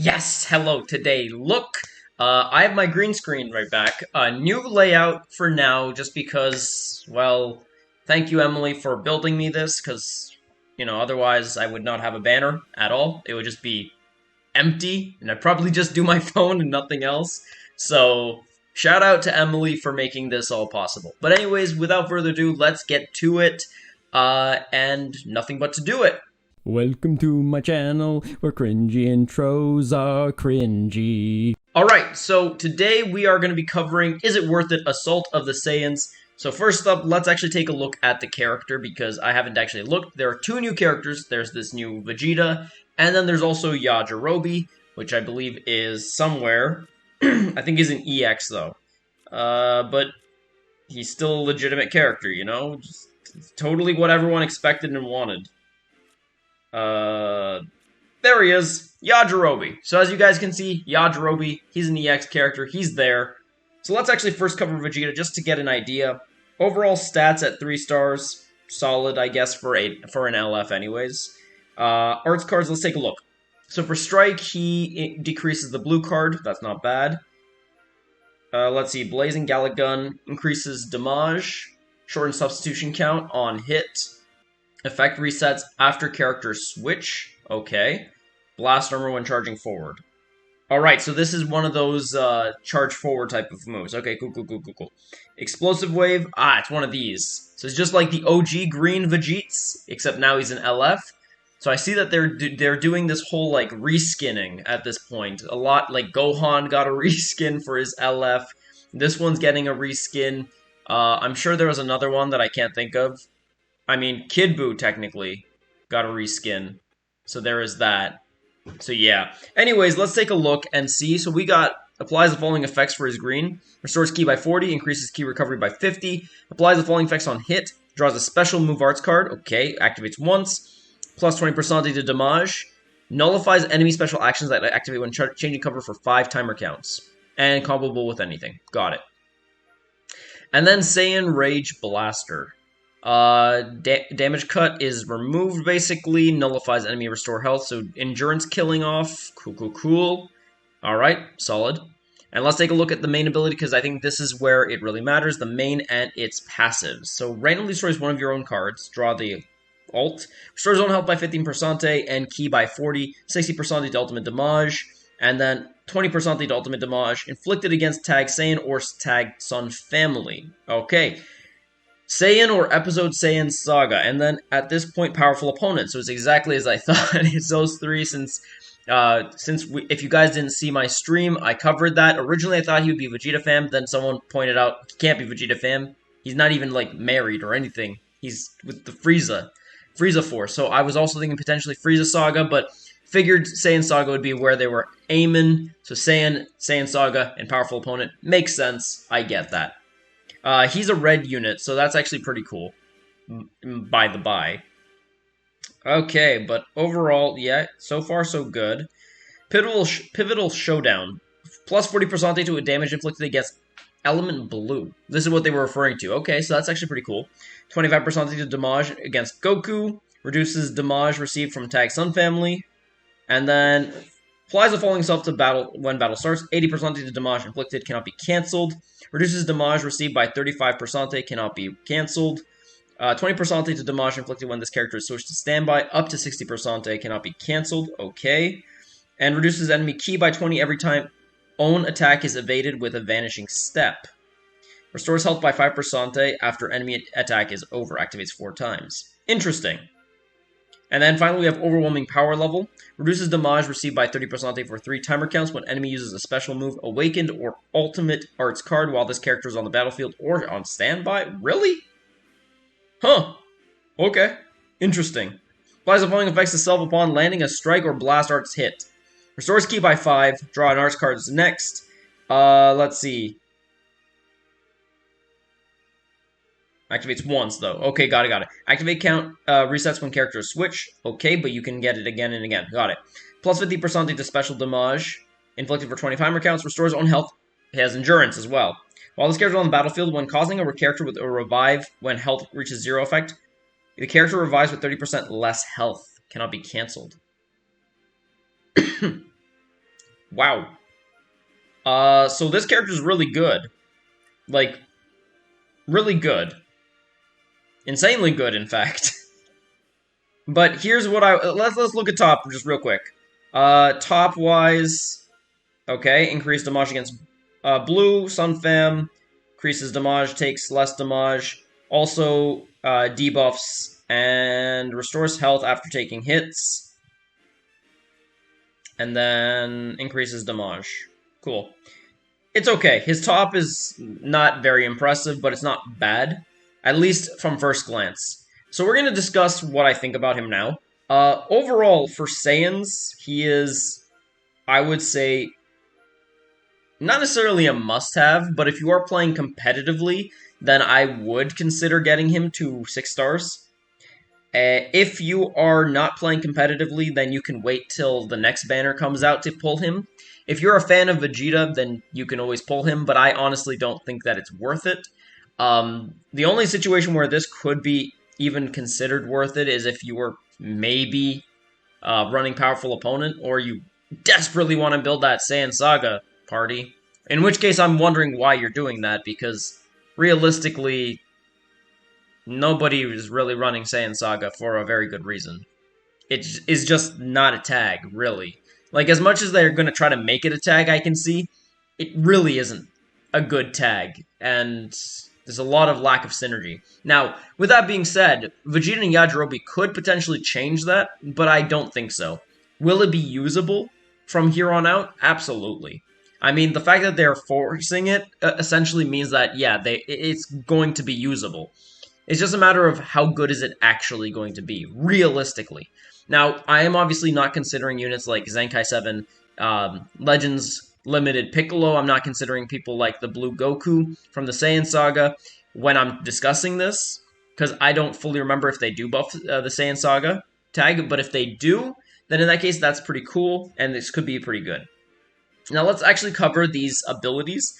Yes, hello, today. Look, I have my green screen right back. New layout for now, just because, well, thank you, Emily, for building me this, because, otherwise I would not have a banner at all. It would just be empty, and I'd probably just do my phone and nothing else. So, shout out to Emily for making this all possible. But anyways, without further ado, let's get to it, and nothing but to do it. Welcome to my channel, where cringy intros are cringy. Alright, so today we are going to be covering Is It Worth It? Assault of the Saiyans. So first up, let's actually take a look at the character, because I haven't actually looked. There are two new characters. There's this new Vegeta, and then there's also Yajirobe, which I believe is somewhere. I think he's an EX, though. But he's still a legitimate character, you know? Just totally what everyone expected and wanted. There he is, Yajirobe. So as you guys can see, Yajirobe, he's an EX character, he's there. So let's actually first cover Vegeta just to get an idea. Overall stats at 3 stars, solid, I guess, for an LF anyways. Arts cards, let's take a look. So for Strike, he decreases the blue card, that's not bad. Let's see, Blazing Gallic Gun increases damage, shortens substitution count on hit. Effect resets after character switch. Okay. Blast armor when charging forward. Alright, so this is one of those charge forward type of moves. Okay, cool. Explosive Wave. It's one of these. So it's just like the OG green Vegeta, except now he's an LF. So I see that they're doing this whole, like, reskinning at this point. A lot, like, Gohan got a reskin for his LF. This one's getting a reskin. I'm sure there was another one that I can't think of. I mean, Kid Buu, technically, got a reskin. So there is that. So yeah. Anyways, let's take a look and see. So we got, applies the following effects for his green. Restores ki by 40, increases ki recovery by 50. Applies the following effects on hit. Draws a special move arts card. Okay, activates once. Plus 20% to damage. Nullifies enemy special actions that activate when changing cover for 5 timer counts. And comboable with anything. Got it. And then Saiyan Rage Blaster. Damage cut is removed, basically. Nullifies enemy restore health, so endurance killing off. Cool. Alright, solid. And let's take a look at the main ability, because I think this is where it really matters. The main and its passives. So randomly destroys one of your own cards. Draw the alt. Restores own health by 15% and ki by 40. 60% to ultimate damage. And then 20% to ultimate damage. Inflicted against tag Saiyan or tag Son family. Okay. Saiyan or Episode Saiyan Saga, and then at this point, powerful opponent. So it's exactly as I thought. It's those three. If you guys didn't see my stream, I covered that. Originally, I thought he would be Vegeta fam. Then someone pointed out he can't be Vegeta fam. He's not even like married or anything. He's with the Frieza Force. So I was also thinking potentially Frieza Saga, but figured Saiyan Saga would be where they were aiming. So Saiyan Saga, and powerful opponent makes sense. I get that. He's a red unit, so that's actually pretty cool, by the by. Okay, but overall, yeah, so far so good. Pivotal Showdown. Plus 40% to a damage inflicted against Element Blue. This is what they were referring to. Okay, so that's actually pretty cool. 25% to damage against Goku. Reduces damage received from Tag Sun family. And then applies the following self to battle when battle starts. 80% to damage inflicted cannot be cancelled. Reduces damage received by 35%, cannot be cancelled. 20% to damage inflicted when this character is switched to standby. Up to 60% cannot be cancelled. Okay. And reduces enemy ki by 20 every time own attack is evaded with a vanishing step. Restores health by 5% after enemy attack is over. Activates 4 times. Interesting. And then finally we have Overwhelming Power Level. Reduces damage received by 30% for 3 timer counts when enemy uses a special move, Awakened or Ultimate Arts card while this character is on the battlefield or on standby. Really? Huh. Okay. Interesting. Applies the following effects to self upon landing a strike or blast arts hit. Restores ki by 5. Draw an arts card next. Let's see. Activates once, though. Okay, got it. Activate count resets when characters switch. Okay, but you can get it again and again. Got it. Plus 50% to special damage. Inflicted for 20 timer counts. Restores own health. It has endurance as well. While this character is on the battlefield, when causing a character with a revive when health reaches 0 effect, the character revives with 30% less health. Cannot be cancelled. Wow. So this character's really good. Like, really good. Insanely good, in fact. But here's what let's look at top just real quick. Top wise, okay, increased damage against blue, Sunfam, increases damage, takes less damage, also debuffs and restores health after taking hits, and then increases damage. Cool. It's okay. His top is not very impressive, but it's not bad, at least from first glance. So we're going to discuss what I think about him now. Overall, for Saiyans, he is, I would say, not necessarily a must-have, but if you are playing competitively, then I would consider getting him to 6 stars. If you are not playing competitively, then you can wait till the next banner comes out to pull him. If you're a fan of Vegeta, then you can always pull him, but I honestly don't think that it's worth it. The only situation where this could be even considered worth it is if you were maybe running Powerful Opponent, or you desperately want to build that Saiyan Saga party. In which case, I'm wondering why you're doing that, because realistically, nobody is really running Saiyan Saga for a very good reason. It is just not a tag, really. Like, as much as they're going to try to make it a tag, I can see, it really isn't a good tag, and there's a lot of lack of synergy. Now, with that being said, Vegeta and Yajirobe could potentially change that, but I don't think so. Will it be usable from here on out? Absolutely. I mean, the fact that they're forcing it essentially means that, yeah, it's going to be usable. It's just a matter of how good is it actually going to be, realistically. Now, I am obviously not considering units like Zenkai 7, Legends Limited Piccolo. I'm not considering people like the Blue Goku from the Saiyan Saga when I'm discussing this, because I don't fully remember if they do buff the Saiyan Saga tag, but if they do, then in that case, that's pretty cool, and this could be pretty good. Now, let's actually cover these abilities.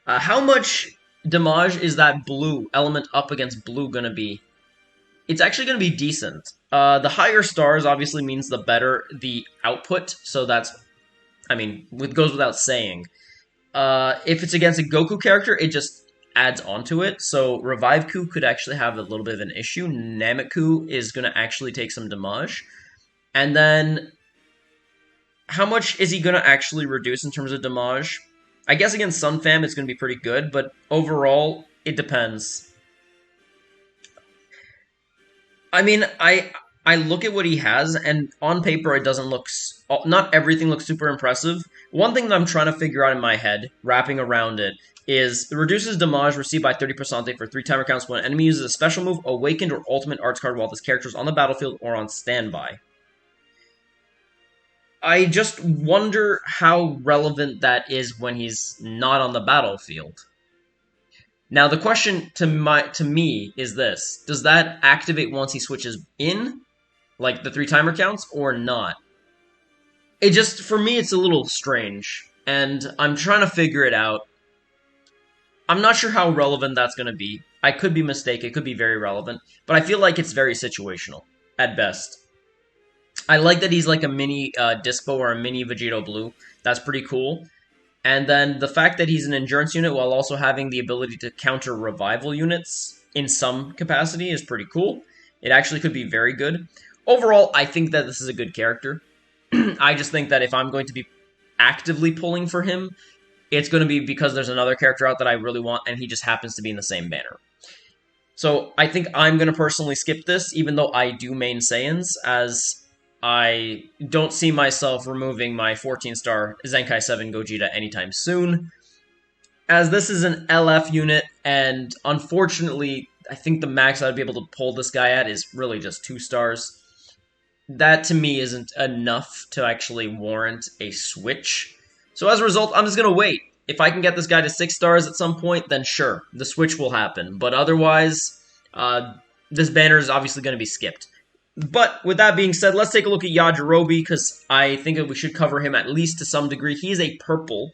How much damage is that blue element up against blue going to be? It's actually going to be decent. The higher stars obviously means the better the output, so that's, I mean, it goes without saying. If it's against a Goku character, it just adds onto it, so Revive-Ku could actually have a little bit of an issue. Namek-Ku is going to actually take some damage. And then, how much is he going to actually reduce in terms of damage? I guess against Sunfam it's going to be pretty good, but overall, it depends. I mean, I look at what he has, and on paper it doesn't look... Not everything looks super impressive. One thing that I'm trying to figure out in my head, wrapping around it, is it reduces damage received by 30% for 3 timer counts when an enemy uses a special move, Awakened, or Ultimate Arts card while this character is on the battlefield or on standby. I just wonder how relevant that is when he's not on the battlefield. Now, the question to me is this. Does that activate once he switches in? Like the 3 timer counts, or not? It just, for me, it's a little strange. And I'm trying to figure it out. I'm not sure how relevant that's going to be. I could be mistaken. It could be very relevant. But I feel like it's very situational, at best. I like that he's like a mini Dispo or a mini Vegeta Blue. That's pretty cool. And then the fact that he's an endurance unit while also having the ability to counter revival units in some capacity is pretty cool. It actually could be very good. Overall, I think that this is a good character. I just think that if I'm going to be actively pulling for him, it's going to be because there's another character out that I really want, and he just happens to be in the same banner. So I think I'm going to personally skip this, even though I do main Saiyans, as I don't see myself removing my 14-star Zenkai 7 Gogeta anytime soon, as this is an LF unit, and unfortunately, I think the max I'd be able to pull this guy at is really just 2 stars. That, to me, isn't enough to actually warrant a switch. So as a result, I'm just going to wait. If I can get this guy to 6 stars at some point, then sure, the switch will happen. But otherwise, this banner is obviously going to be skipped. But with that being said, let's take a look at Yajirobe, because I think that we should cover him at least to some degree. He is a purple,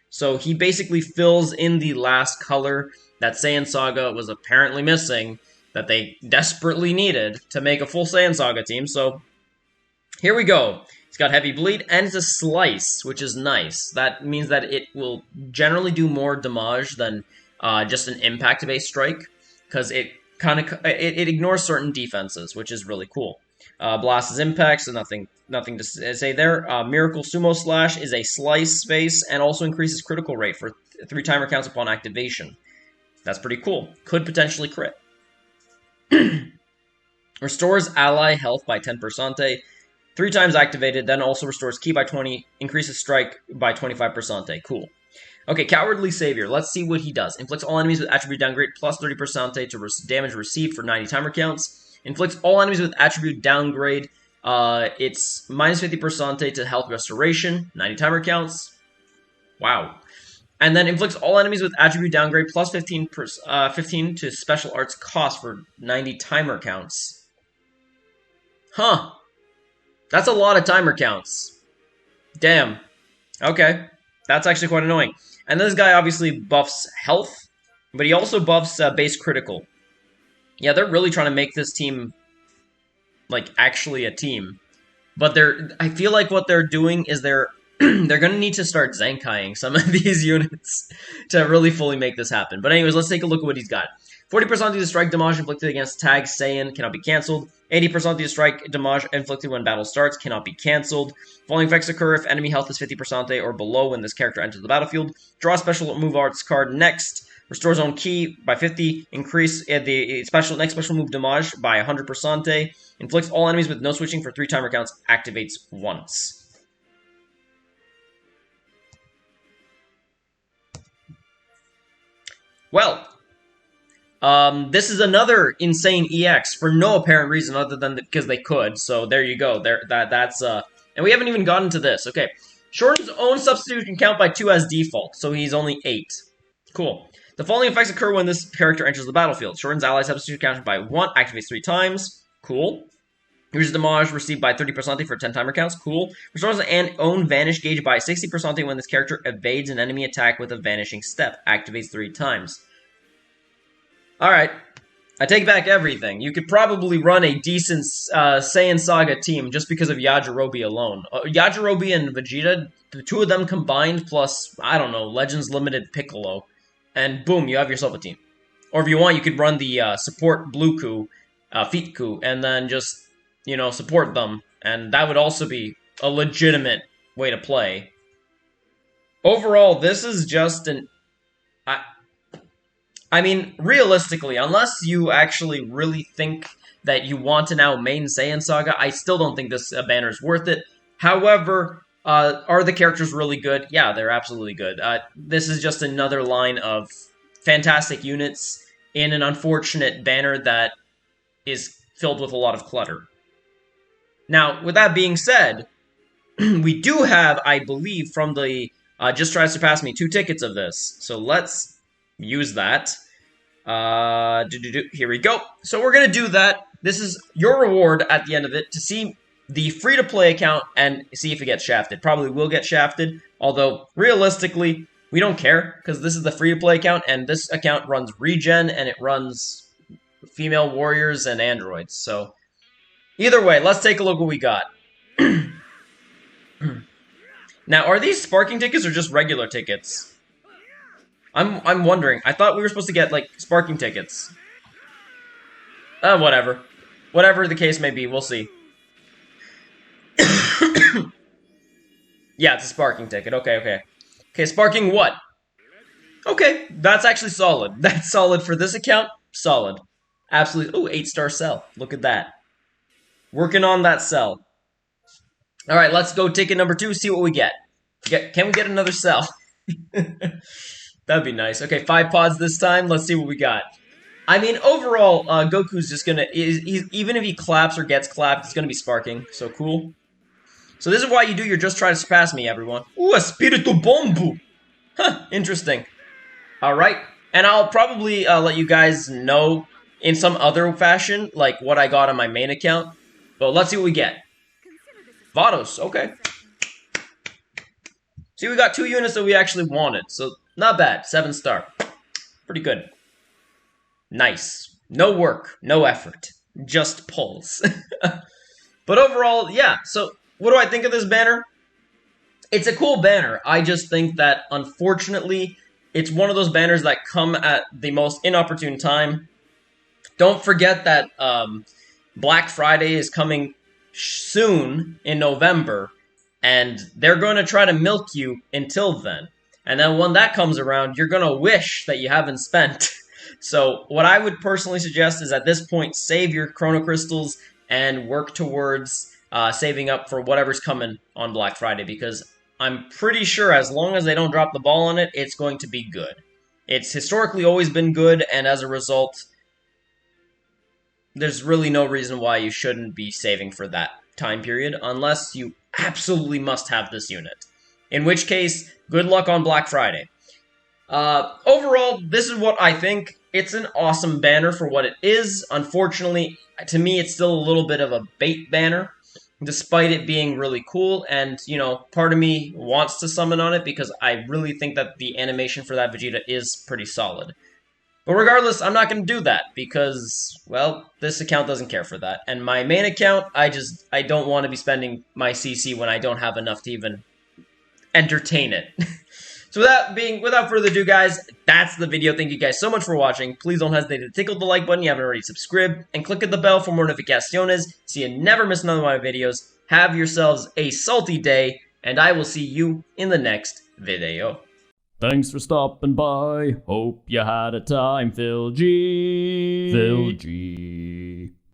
so he basically fills in the last color that Saiyan Saga was apparently missing, that they desperately needed to make a full Saiyan Saga team. So here we go. It's got heavy bleed, and it's a slice, which is nice. That means that it will generally do more damage than just an impact-based strike, because it it ignores certain defenses, which is really cool. Blast is impact, so nothing to say there. Miracle Sumo Slash is a slice space, and also increases critical rate for 3 timer counts upon activation. That's pretty cool. Could potentially crit. Restores ally health by 10%. 3 times activated, then also restores ki by 20, increases strike by 25%. Cool. Okay, Cowardly Savior. Let's see what he does. Inflicts all enemies with attribute downgrade plus 30% to damage received for 90 timer counts. Inflicts all enemies with attribute downgrade. It's minus 50% to health restoration, 90 timer counts. Wow. And then inflicts all enemies with attribute downgrade plus 15 to special arts cost for 90 timer counts. Huh. That's a lot of timer counts. Damn. Okay. That's actually quite annoying. And this guy obviously buffs health, but he also buffs base critical. Yeah, they're really trying to make this team, like, actually a team. But I feel like what they're doing is they're going to need to start Zenkaiing some of these units to really fully make this happen. But anyways, let's take a look at what he's got. 40% of the strike damage inflicted against tag Saiyan cannot be cancelled. 80% of the strike damage inflicted when battle starts cannot be cancelled. Following effects occur if enemy health is 50% or below when this character enters the battlefield. Draw a special move arts card next. Restores own ki by 50. Increase the next special move damage by 100%. Inflicts all enemies with no switching for 3 timer counts. Activates once. Well, this is another insane EX for no apparent reason other than because they could. So there you go. And we haven't even gotten to this. Okay, Shorten's own substitute can count by 2 as default, so he's only 8. Cool. The following effects occur when this character enters the battlefield. Shorten's ally substitute counted by 1, activates 3 times. Cool. Uses damage received by 30% for 10 timer counts. Cool. Restores an own vanish gauge by 60% when this character evades an enemy attack with a vanishing step. Activates 3 times. Alright. I take back everything. You could probably run a decent Saiyan Saga team just because of Yajirobe alone. Yajirobe and Vegeta, the 2 of them combined, plus, I don't know, Legends Limited Piccolo. And boom, you have yourself a team. Or if you want, you could run the support Blue Ku, Feet Ku, and then just, you know, support them. And that would also be a legitimate way to play. Overall, this is just an... I mean, realistically, unless you actually really think that you want to now main Saiyan Saga, I still don't think this banner is worth it. However, are the characters really good? Yeah, they're absolutely good. This is just another line of fantastic units in an unfortunate banner that is filled with a lot of clutter. Now, with that being said, we do have, I believe, from the Just Try to Surpass Me, 2 tickets of this. So let's use that. Here we go. So we're going to do that. This is your reward at the end of it to see the free-to-play account and see if it gets shafted. Probably will get shafted, although realistically, we don't care because this is the free-to-play account and this account runs regen and it runs female warriors and androids. So either way, let's take a look what we got. Now, are these sparking tickets or just regular tickets? I'm wondering. I thought we were supposed to get, like, sparking tickets. Whatever. Whatever the case may be, we'll see. Yeah, it's a sparking ticket. Okay. Okay, sparking what? Okay, that's actually solid. That's solid for this account. Solid. Absolutely. Ooh, 8-star cell. Look at that. Working on that cell. Alright, let's go ticket number 2, see what we get. Can we get another cell? That'd be nice. Okay, 5 pods this time. Let's see what we got. I mean, overall, Goku's just gonna... even if he claps or gets clapped, it's gonna be sparking. So cool. So this is why you do your Just Try to Surpass Me, everyone. Ooh, Espiritu Bombu! Huh, interesting. Alright. And I'll probably let you guys know in some other fashion, like what I got on my main account. But let's see what we get. Vados, okay. See, we got 2 units that we actually wanted, so not bad. 7-star. Pretty good. Nice. No work, no effort. Just pulls. But overall, yeah, so what do I think of this banner? It's a cool banner. I just think that, unfortunately, it's one of those banners that come at the most inopportune time. Don't forget that Black Friday is coming soon in November, and they're going to try to milk you until then. And then when that comes around, you're going to wish that you haven't spent. So what I would personally suggest is at this point, save your Chrono Crystals and work towards saving up for whatever's coming on Black Friday, because I'm pretty sure as long as they don't drop the ball on it, it's going to be good. It's historically always been good, and as a result, there's really no reason why you shouldn't be saving for that time period, unless you absolutely must have this unit. In which case, good luck on Black Friday. Overall, this is what I think. It's an awesome banner for what it is. Unfortunately, to me, it's still a little bit of a bait banner, despite it being really cool, and, you know, part of me wants to summon on it because I really think that the animation for that Vegeta is pretty solid. But regardless, I'm not going to do that because, well, this account doesn't care for that. And my main account, I don't want to be spending my CC when I don't have enough to even entertain it. So without further ado, guys, that's the video. Thank you guys so much for watching. Please don't hesitate to tickle the like button if you haven't already subscribed, and click at the bell for more notificaciones so you never miss none of my videos. Have yourselves a salty day, and I will see you in the next video. Thanks for stopping by. Hope you had a time, Phil G. Phil G.